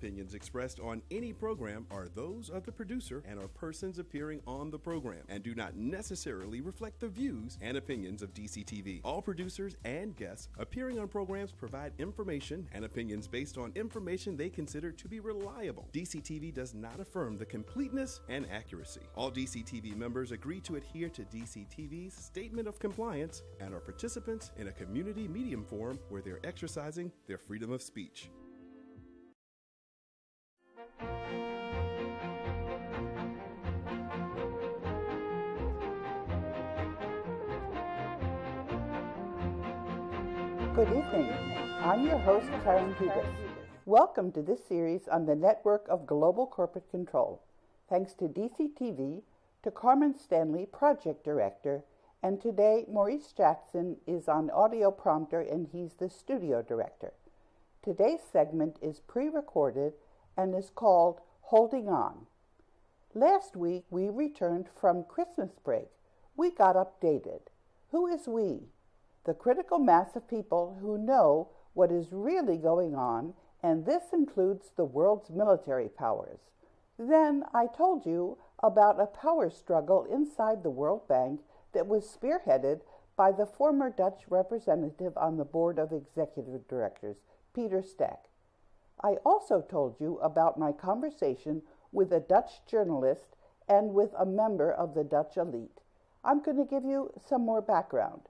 opinions expressed on any program are those of the producer and or persons appearing on the program and do not necessarily reflect the views and opinions of DCTV. All producers and guests appearing on programs provide information and opinions based on information they consider to be reliable. DCTV does not affirm the completeness and accuracy. All DCTV members agree to adhere to DCTV's statement of compliance and are participants in a community medium forum where they're exercising their freedom of speech. Good evening. I'm your host, Karen Hudes. Welcome to this series on the network of global corporate control. Thanks to DCTV, to Carmen Stanley, project director, and today Maurice Jackson is on audio prompter and he's the studio director. Today's segment is pre-recorded and is called Holding On. Last week we returned from Christmas break. We got updated. Who is we? The critical mass of people who know what is really going on, and this includes the world's military powers. Then I told you about a power struggle inside the World Bank that was spearheaded by the former Dutch representative on the board of executive directors, Peter Steck. I also told you about my conversation with a Dutch journalist and with a member of the Dutch elite. I'm going to give you some more background.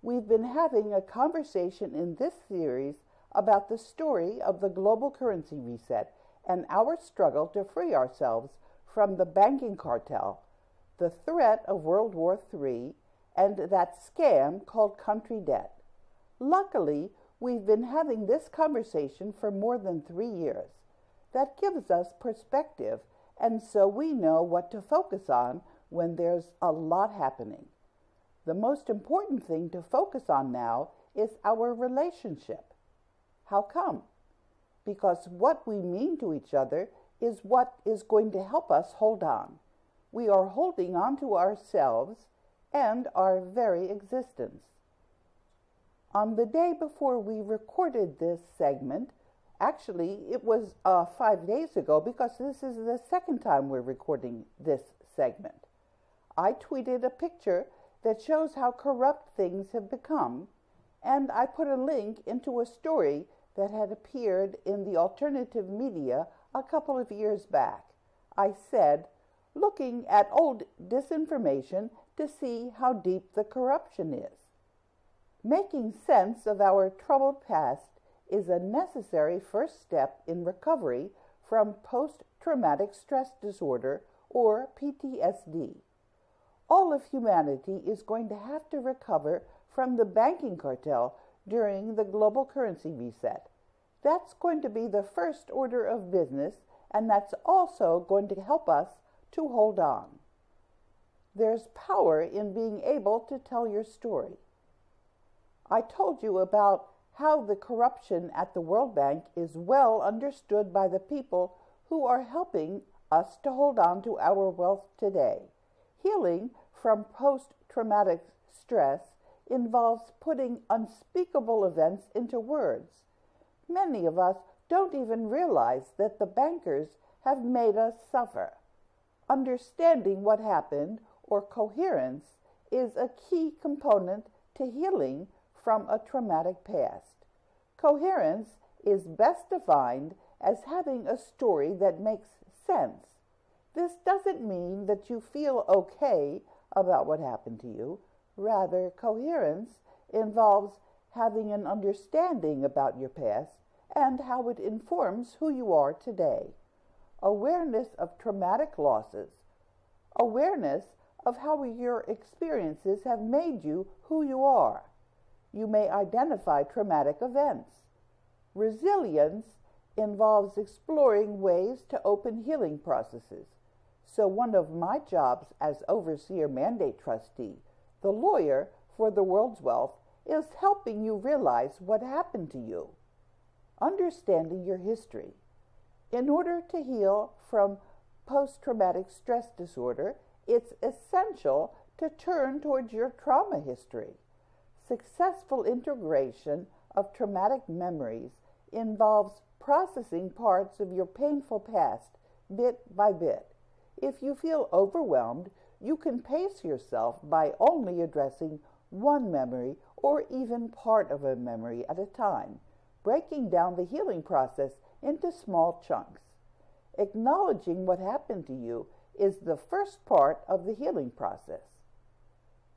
We've been having a conversation in this series about the story of the global currency reset and our struggle to free ourselves from the banking cartel, the threat of World War III, and that scam called country debt. Luckily, we've been having this conversation for more than 3 years. That gives us perspective, and so we know what to focus on when there's a lot happening. The most important thing to focus on now is our relationship. How come? Because what we mean to each other is what is going to help us hold on. We are holding on to ourselves and our very existence. On the day before we recorded this segment, actually it was 5 days ago because this is the second time we're recording this segment, I tweeted a picture that shows how corrupt things have become, and I put a link into a story that had appeared in the alternative media a couple of years back. I said, looking at old disinformation to see how deep the corruption is. Making sense of our troubled past is a necessary first step in recovery from post-traumatic stress disorder, or PTSD. All of humanity is going to have to recover from the banking cartel during the global currency reset. That's going to be the first order of business, and that's also going to help us to hold on. There's power in being able to tell your story. I told you about how the corruption at the World Bank is well understood by the people who are helping us to hold on to our wealth today. Healing from post-traumatic stress involves putting unspeakable events into words. Many of us don't even realize that the bankers have made us suffer. Understanding what happened, or coherence, is a key component to healing from a traumatic past. Coherence is best defined as having a story that makes sense. This doesn't mean that you feel okay about what happened to you. Rather, coherence involves having an understanding about your past and how it informs who you are today. Awareness of traumatic losses. Awareness of how your experiences have made you who you are. You may identify traumatic events. Resilience involves exploring ways to open healing processes. So one of my jobs as overseer mandate trustee, the lawyer for the world's wealth, is helping you realize what happened to you. Understanding your history. In order to heal from post-traumatic stress disorder, it's essential to turn towards your trauma history. Successful integration of traumatic memories involves processing parts of your painful past bit by bit. If you feel overwhelmed, you can pace yourself by only addressing one memory or even part of a memory at a time, breaking down the healing process into small chunks. Acknowledging what happened to you is the first part of the healing process.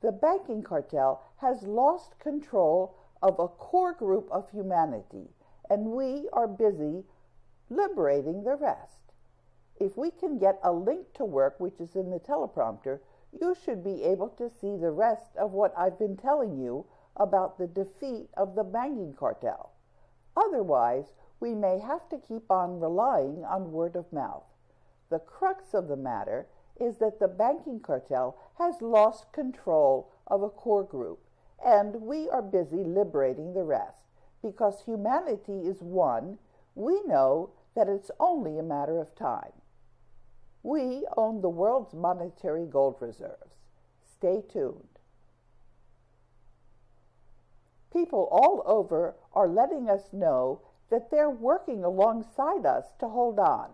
The banking cartel has lost control of a core group of humanity, and we are busy liberating the rest. If we can get a link to work, which is in the teleprompter, you should be able to see the rest of what I've been telling you about the defeat of the banking cartel. Otherwise, we may have to keep on relying on word of mouth. The crux of the matter is that the banking cartel has lost control of a core group, and we are busy liberating the rest. Because humanity is one, we know that it's only a matter of time. We own the world's monetary gold reserves. Stay tuned. People all over are letting us know that they're working alongside us to hold on.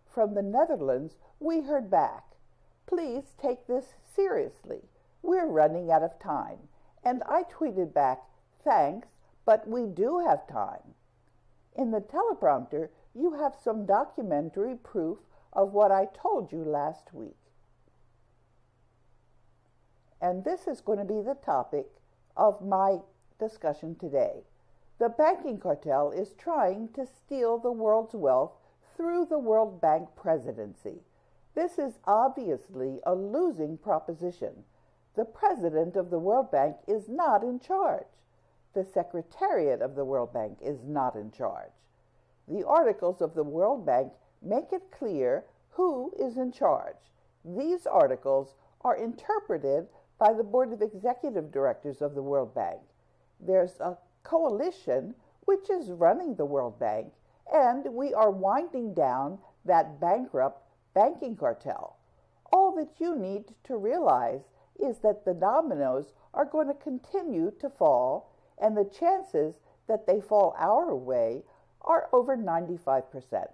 From the Netherlands, we heard back. Please take this seriously. We're running out of time. And I tweeted back, thanks, but we do have time. In the teleprompter, you have some documentary proof of what I told you last week. And this is going to be the topic of my discussion today. The banking cartel is trying to steal the world's wealth through the World Bank presidency. This is obviously a losing proposition. The president of the World Bank is not in charge. The Secretariat of the World Bank is not in charge. The articles of the World Bank make it clear who is in charge. These articles are interpreted by the Board of Executive Directors of the World Bank. There's a coalition which is running the World Bank, and we are winding down that bankrupt banking cartel. All that you need to realize is that the dominoes are going to continue to fall, and the chances that they fall our way are over 95%.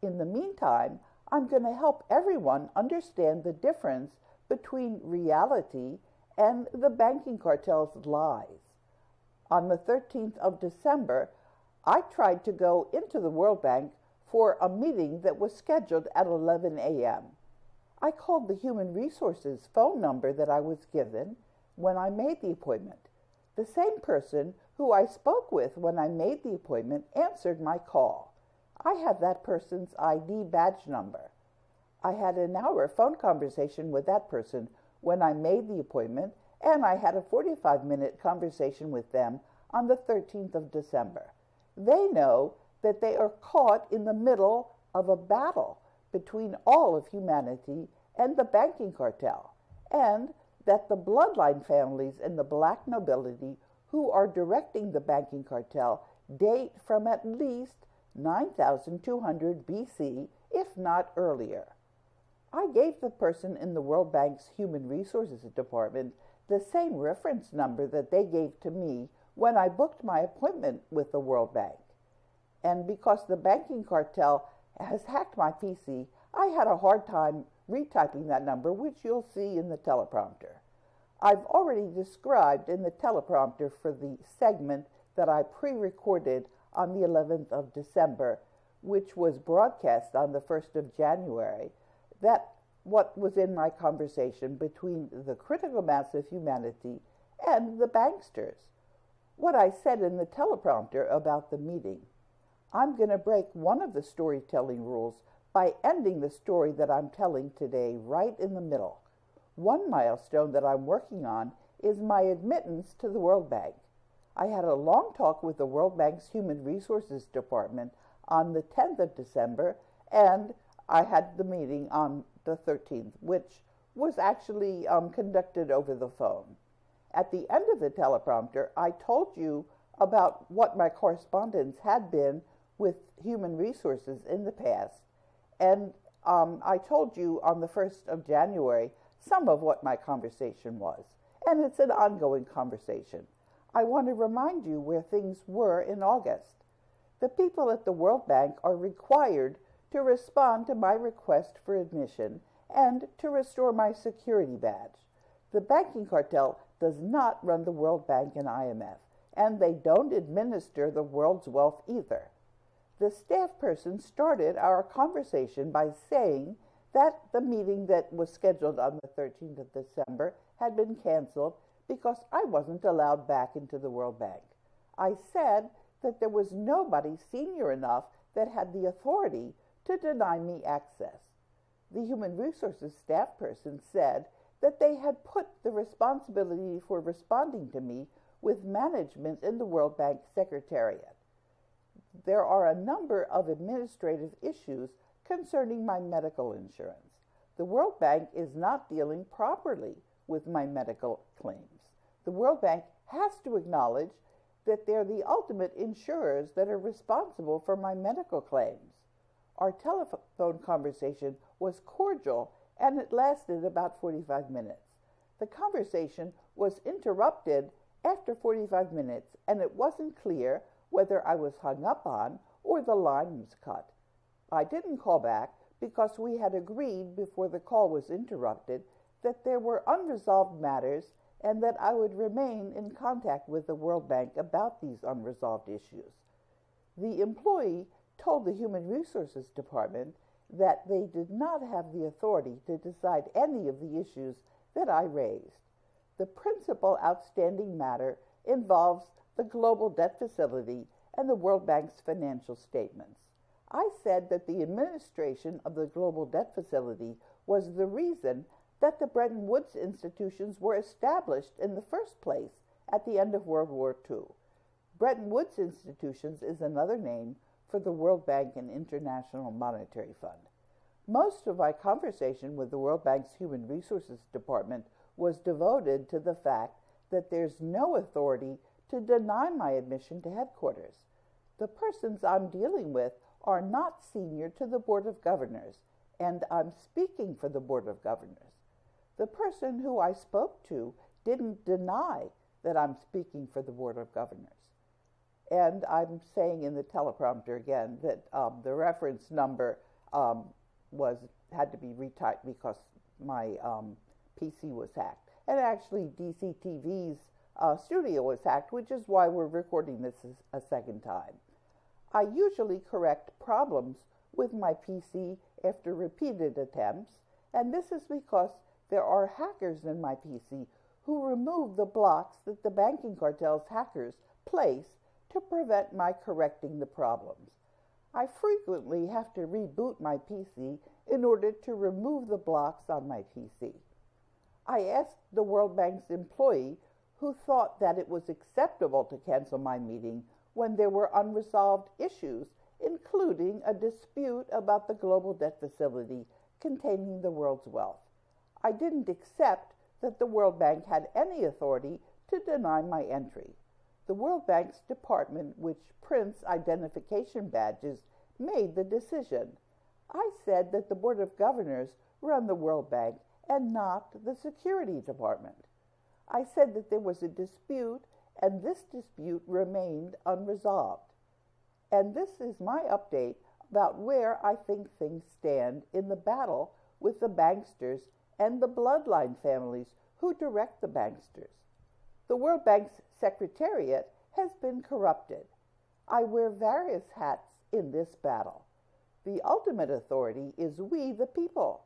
In the meantime, I'm going to help everyone understand the difference between reality and the banking cartel's lies. On the 13th of December, I tried to go into the World Bank for a meeting that was scheduled at 11 a.m. I called the Human Resources phone number that I was given when I made the appointment. The same person who I spoke with when I made the appointment answered my call. I have that person's ID badge number. I had an hour phone conversation with that person when I made the appointment, and I had a 45-minute conversation with them on the 13th of December. They know that they are caught in the middle of a battle between all of humanity and the banking cartel, and that the bloodline families and the black nobility who are directing the banking cartel date from at least 9,200 BC, if not earlier. I gave the person in the World Bank's Human Resources Department the same reference number that they gave to me when I booked my appointment with the World Bank. And because the banking cartel has hacked my PC, I had a hard time retyping that number, which you'll see in the teleprompter. I've already described in the teleprompter for the segment that I pre-recorded on the 11th of December, which was broadcast on the 1st of January, that what was in my conversation between the critical mass of humanity and the banksters. What I said in the teleprompter about the meeting. I'm going to break one of the storytelling rules by ending the story that I'm telling today right in the middle. One milestone that I'm working on is my admittance to the World Bank. I had a long talk with the World Bank's Human Resources Department on the 10th of December, and I had the meeting on the 13th, which was actually conducted over the phone. At the end of the teleprompter, I told you about what my correspondence had been with human resources in the past, and I told you on the 1st of January some of what my conversation was, and it's an ongoing conversation. I want to remind you where things were in August. The people at the World Bank are required to respond to my request for admission and to restore my security badge. The Banking Cartel does not run the World Bank and IMF, and they don't administer the world's wealth either. The staff person started our conversation by saying that the meeting that was scheduled on the 13th of December had been canceled because I wasn't allowed back into the World Bank. I said that there was nobody senior enough that had the authority to deny me access. The Human Resources staff person said that they had put the responsibility for responding to me with management in the World Bank Secretariat. There are a number of administrative issues concerning my medical insurance. The World Bank is not dealing properly with my medical claims. The World Bank has to acknowledge that they're the ultimate insurers that are responsible for my medical claims. Our telephone conversation was cordial and it lasted about 45 minutes. The conversation was interrupted after 45 minutes and it wasn't clear whether I was hung up on or the line was cut. I didn't call back because we had agreed before the call was interrupted that there were unresolved matters and that I would remain in contact with the World Bank about these unresolved issues. The employee told the Human Resources Department that they did not have the authority to decide any of the issues that I raised. The principal outstanding matter involves the global debt facility and the World Bank's financial statements. I said that the administration of the global debt facility was the reason that the Bretton Woods institutions were established in the first place at the end of World War II. Bretton Woods institutions is another name for the World Bank and International Monetary Fund. Most of my conversation with the World Bank's Human Resources Department was devoted to the fact that there's no authority to deny my admission to headquarters. The persons I'm dealing with are not senior to the Board of Governors, and I'm speaking for the Board of Governors. The person who I spoke to didn't deny that I'm speaking for the Board of Governors. And I'm saying in the teleprompter again that the reference number had to be retyped because my PC was hacked. And actually DCTV's studio was hacked, which is why we're recording this a second time. I usually correct problems with my PC after repeated attempts, and this is because there are hackers in my PC who remove the blocks that the Banking Cartel's hackers place to prevent my correcting the problems. I frequently have to reboot my PC in order to remove the blocks on my PC. I asked the World Bank's employee who thought that it was acceptable to cancel my meeting when there were unresolved issues, including a dispute about the global debt facility containing the world's wealth. I didn't accept that the World Bank had any authority to deny my entry. The World Bank's department, which prints identification badges, made the decision. I said that the Board of Governors run the World Bank and not the Security Department. I said that there was a dispute and this dispute remained unresolved. And this is my update about where I think things stand in the battle with the banksters and the bloodline families who direct the banksters. The World Bank's Secretariat has been corrupted. I wear various hats in this battle. The ultimate authority is we, the people.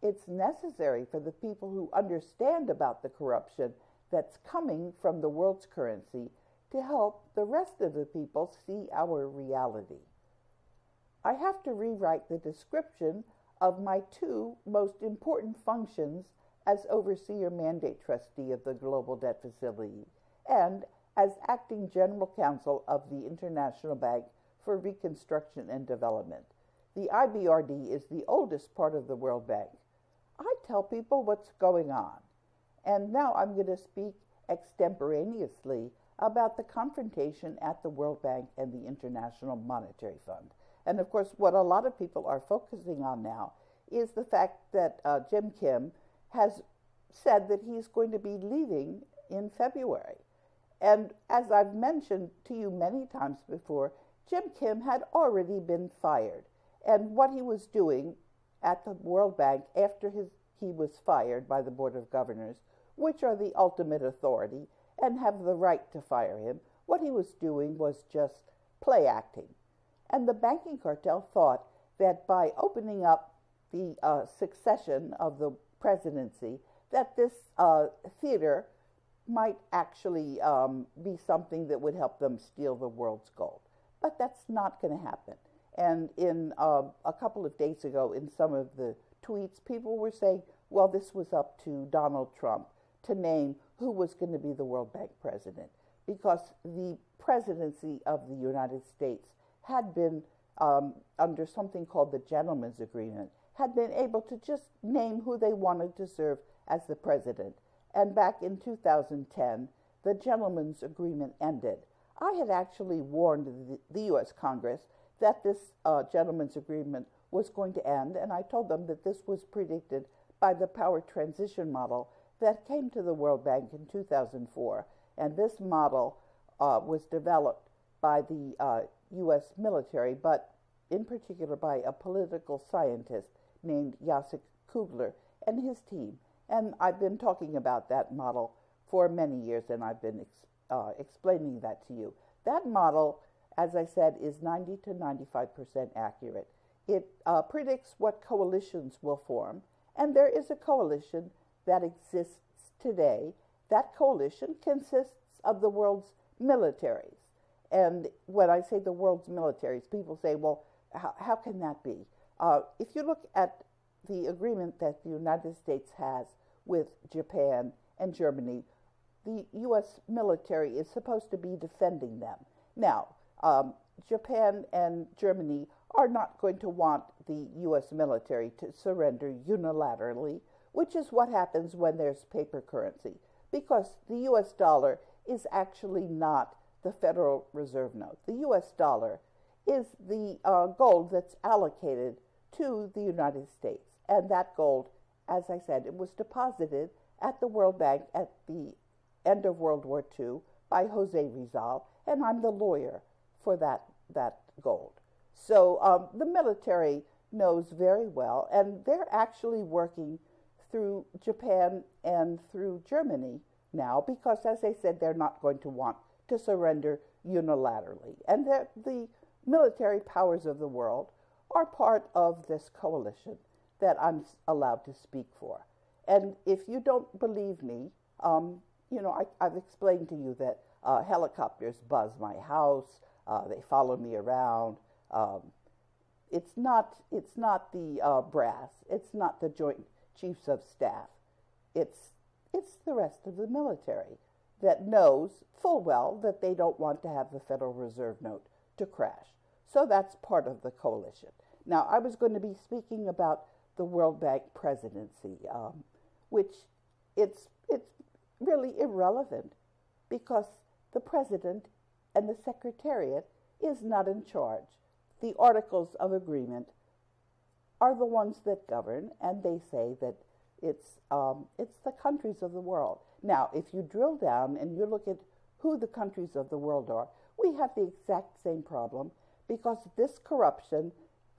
It's necessary for the people who understand about the corruption that's coming from the world's currency to help the rest of the people see our reality. I have to rewrite the description of my two most important functions as overseer mandate trustee of the Global Debt Facility and as acting general counsel of the International Bank for Reconstruction and Development. The IBRD is the oldest part of the World Bank. I tell people what's going on. And now I'm going to speak extemporaneously about the confrontation at the World Bank and the International Monetary Fund. And of course, what a lot of people are focusing on now is the fact that Jim Kim has said that he's going to be leaving in February. And as I've mentioned to you many times before, Jim Kim had already been fired. And what he was doing at the World Bank after he was fired by the Board of Governors, which are the ultimate authority and have the right to fire him, what he was doing was just play acting. And the banking cartel thought that by opening up the succession of the presidency, that this theater might actually be something that would help them steal the world's gold. But that's not going to happen. And in a couple of days ago, in some of the tweets, people were saying, well, this was up to Donald Trump to name who was going to be the World Bank president, because the presidency of the United States had been, under something called the Gentleman's Agreement, had been able to just name who they wanted to serve as the president. And back in 2010, the Gentleman's Agreement ended. I had actually warned the U.S. Congress that this Gentleman's Agreement was going to end, and I told them that this was predicted by the power transition model that came to the World Bank in 2004. And this model was developed by the U.S. military, but in particular by a political scientist named Jacek Kugler and his team. And I've been talking about that model for many years, and I've been explaining that to you. That model, as I said, is 90 to 95% accurate. It predicts what coalitions will form, and there is a coalition that exists today. That coalition consists of the world's militaries. And when I say the world's militaries, people say, well, how can that be? If you look at the agreement that the United States has with Japan and Germany, the U.S. military is supposed to be defending them. Now, Japan and Germany are not going to want the U.S. military to surrender unilaterally, which is what happens when there's paper currency, because the U.S. dollar is actually not the Federal Reserve note. The U.S. dollar is the gold that's allocated to the United States. And that gold, as I said, it was deposited at the World Bank at the end of World War II by Jose Rizal, and I'm the lawyer for that gold. So the military knows very well, and they're actually working through Japan and through Germany now, because, as I said, they're not going to want to surrender unilaterally. And the military powers of the world are part of this coalition that I'm allowed to speak for. And if you don't believe me, I've explained to you that helicopters buzz my house, they follow me around. It's not the brass, it's not the Joint Chiefs of Staff. It's the rest of the military that knows full well that they don't want to have the Federal Reserve note to crash. So that's part of the coalition. Now, I was going to be speaking about the World Bank presidency, which it's really irrelevant, because the president and the secretariat is not in charge. The articles of agreement are the ones that govern, and they say that it's the countries of the world. Now, if you drill down and you look at who the countries of the world are, we have the exact same problem, because this corruption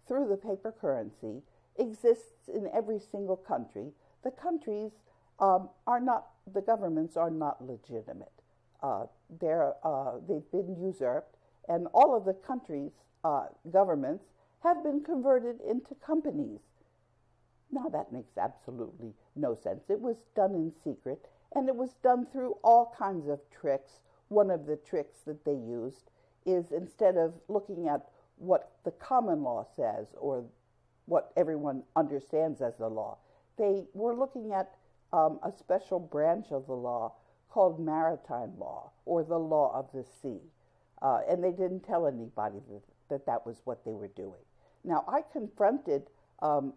through the paper currency exists in every single country. The countries the governments are not legitimate. They've been usurped, and all of the countries' governments have been converted into companies. Now, that makes absolutely no sense. It was done in secret, and it was done through all kinds of tricks. One of the tricks that they used is, instead of looking at what the common law says or what everyone understands as the law, they were looking at a special branch of the law called maritime law, or the law of the sea. And they didn't tell anybody that was what they were doing. Now, I confronted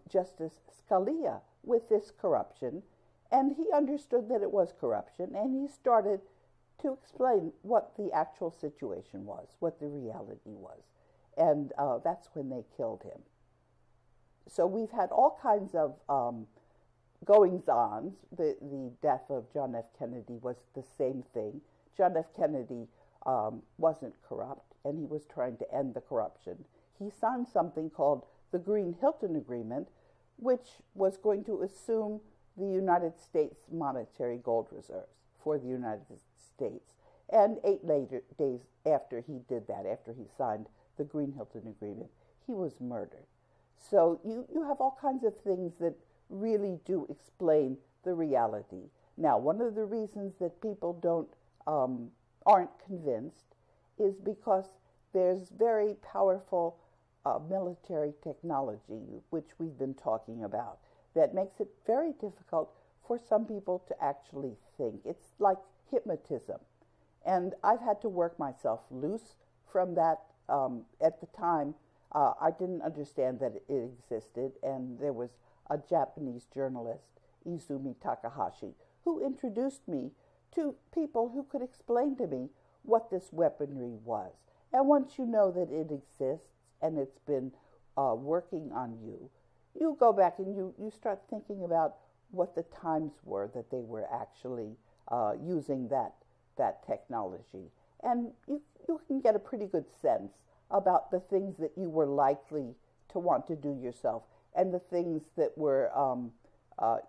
Justice Scalia with this corruption, and he understood that it was corruption, and he started to explain what the actual situation was, what the reality was. And that's when they killed him. So we've had all kinds of goings-ons. The death of John F. Kennedy was the same thing. John F. Kennedy wasn't corrupt. and he was trying to end the corruption. He signed something called the Green-Hilton Agreement, which was going to assume the United States monetary gold reserves for the United States. And 8 days after he did that, after he signed the Green-Hilton Agreement, he was murdered. So you have all kinds of things that really do explain the reality. Now, one of the reasons that people aren't convinced is because there's very powerful military technology, which we've been talking about, that makes it very difficult for some people to actually think. It's like hypnotism. And I've had to work myself loose from that. At the time, I didn't understand that it existed, and there was a Japanese journalist, Izumi Takahashi, who introduced me to people who could explain to me what this weaponry was. And once you know that it exists and it's been working on you, you go back and you start thinking about what the times were that they were actually using that technology. And you can get a pretty good sense about the things that you were likely to want to do yourself and the things that were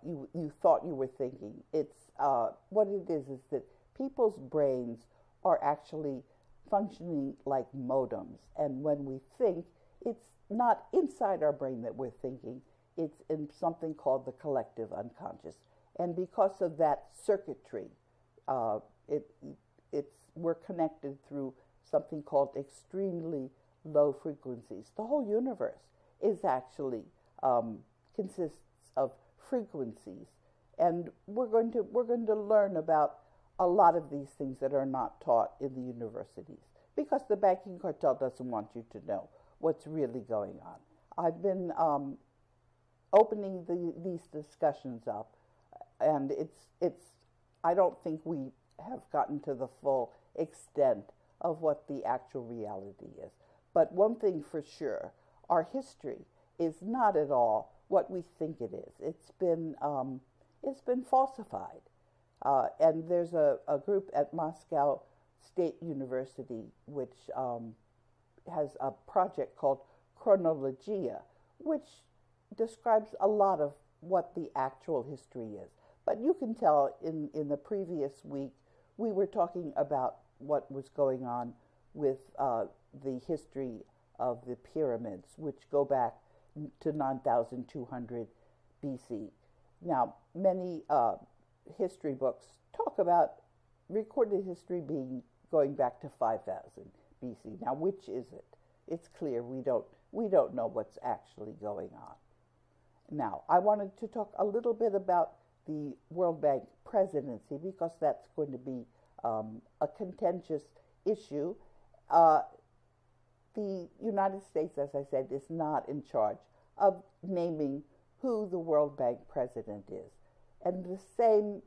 you thought you were thinking. It's what it is that people's brains are actually functioning like modems, and when we think, it's not inside our brain that we're thinking, it's in something called the collective unconscious. And because of that circuitry, we're connected through something called extremely low frequencies. The whole universe is actually consists of frequencies, and we're going to learn about a lot of these things that are not taught in the universities, because the banking cartel doesn't want you to know what's really going on. I've been opening these discussions up, and I don't think we have gotten to the full extent of what the actual reality is. But one thing for sure, our history is not at all what we think it is. It's been falsified. And there's a group at Moscow State University which has a project called Chronologia, which describes a lot of what the actual history is. But you can tell in the previous week, we were talking about what was going on with the history of the pyramids, which go back to 9,200 BC. Now, many history books talk about recorded history going back to 5,000 BC. Now, which is it? It's clear we don't know what's actually going on. Now, I wanted to talk a little bit about the World Bank presidency, because that's going to be a contentious issue. The United States, as I said, is not in charge of naming who the World Bank president is. And the same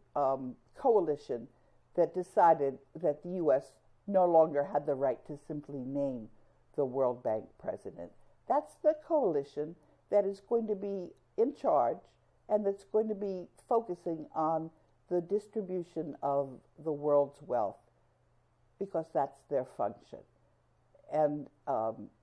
coalition that decided that the U.S. no longer had the right to simply name the World Bank president, that's the coalition that is going to be in charge and that's going to be focusing on the distribution of the world's wealth, because that's their function. And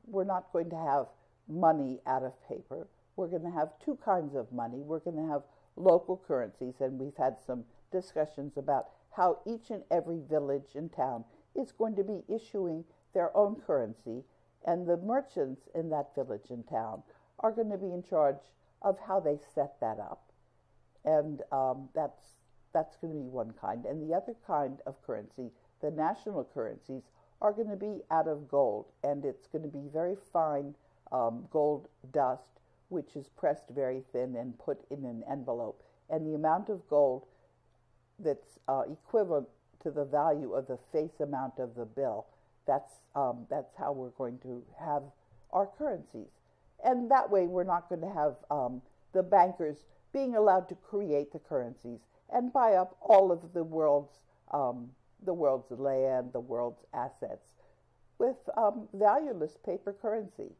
we're not going to have money out of paper. We're going to have two kinds of money. We're going to have local currencies, and we've had some discussions about how each and every village and town is going to be issuing their own currency, and the merchants in that village and town are going to be in charge of how they set that up. And that's going to be one kind. And the other kind of currency, the national currencies, are going to be out of gold, and it's going to be very fine gold dust, which is pressed very thin and put in an envelope. And the amount of gold that's equivalent to the value of the face amount of the bill, that's how we're going to have our currencies. And that way we're not going to have the bankers being allowed to create the currencies and buy up all of the world's land, the world's assets, with valueless paper currency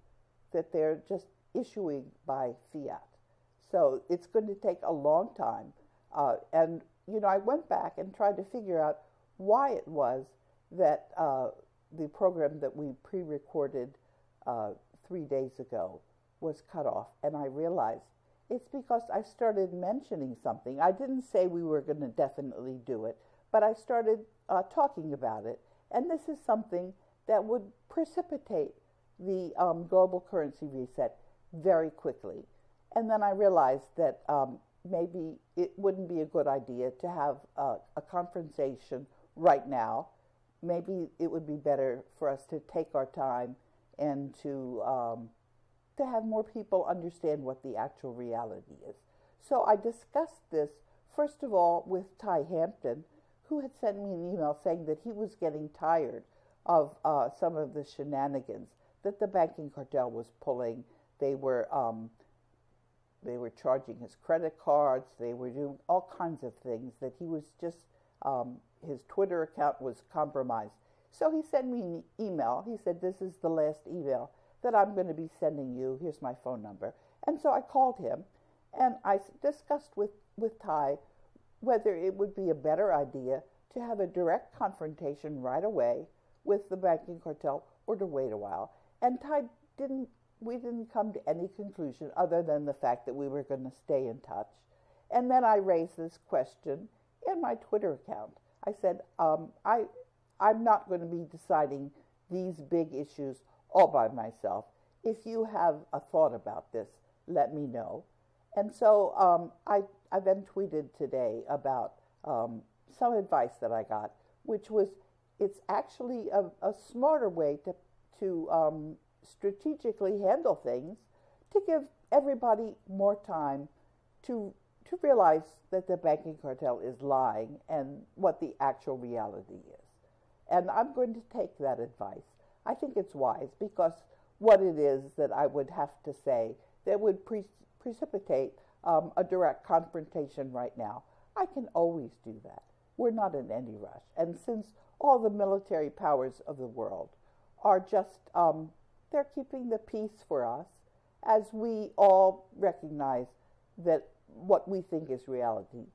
that they're just issuing by fiat. So it's going to take a long time. And, I went back and tried to figure out why it was that the program that we pre-recorded 3 days ago was cut off, and I realized it's because I started mentioning something. I didn't say we were going to definitely do it, but I started talking about it, and this is something that would precipitate the global currency reset very quickly. And then I realized that maybe it wouldn't be a good idea to have a confrontation right now. Maybe it would be better for us to take our time and to have more people understand what the actual reality is. So I discussed this, first of all, with Ty Hampton, who had sent me an email saying that he was getting tired of some of the shenanigans that the banking cartel was pulling. They were charging his credit cards. They were doing all kinds of things that he was just, his Twitter account was compromised. So he sent me an email. He said, this is the last email that I'm going to be sending you. Here's my phone number. And so I called him, and I discussed with Ty whether it would be a better idea to have a direct confrontation right away with the banking cartel or to wait a while. And Ty we didn't come to any conclusion other than the fact that we were going to stay in touch. And then I raised this question in my Twitter account. I said, I'm not going to be deciding these big issues all by myself. If you have a thought about this, let me know. And so I then tweeted today about some advice that I got, which was it's actually a smarter way to strategically handle things, to give everybody more time to realize that the banking cartel is lying and what the actual reality is. And I'm going to take that advice. I think it's wise, because what it is that I would have to say that would precipitate a direct confrontation right now, I can always do that. We're not in any rush. And since all the military powers of the world are just, they're keeping the peace for us, as we all recognize that what we think is reality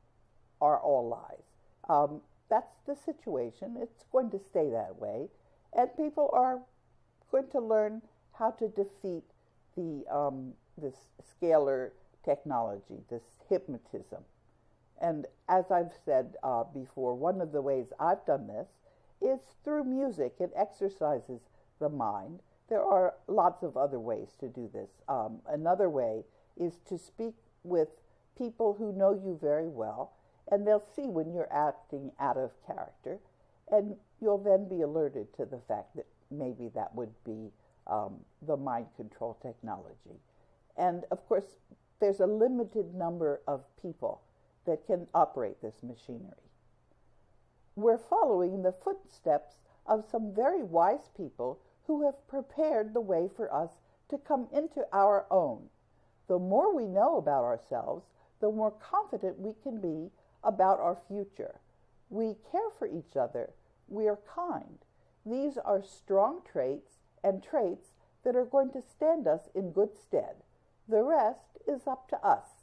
are all lies. That's the situation. It's going to stay that way. And people are going to learn how to defeat this scalar technology, this hypnotism. And as I've said before, one of the ways I've done this is through music. It exercises the mind. There are lots of other ways to do this. Another way is to speak with people who know you very well, and they'll see when you're acting out of character, and you'll then be alerted to the fact that maybe that would be the mind control technology. And of course, there's a limited number of people that can operate this machinery. We're following the footsteps of some very wise people who have prepared the way for us to come into our own. The more we know about ourselves, the more confident we can be about our future. We care for each other. We are kind. These are strong traits, and traits that are going to stand us in good stead. The rest is up to us.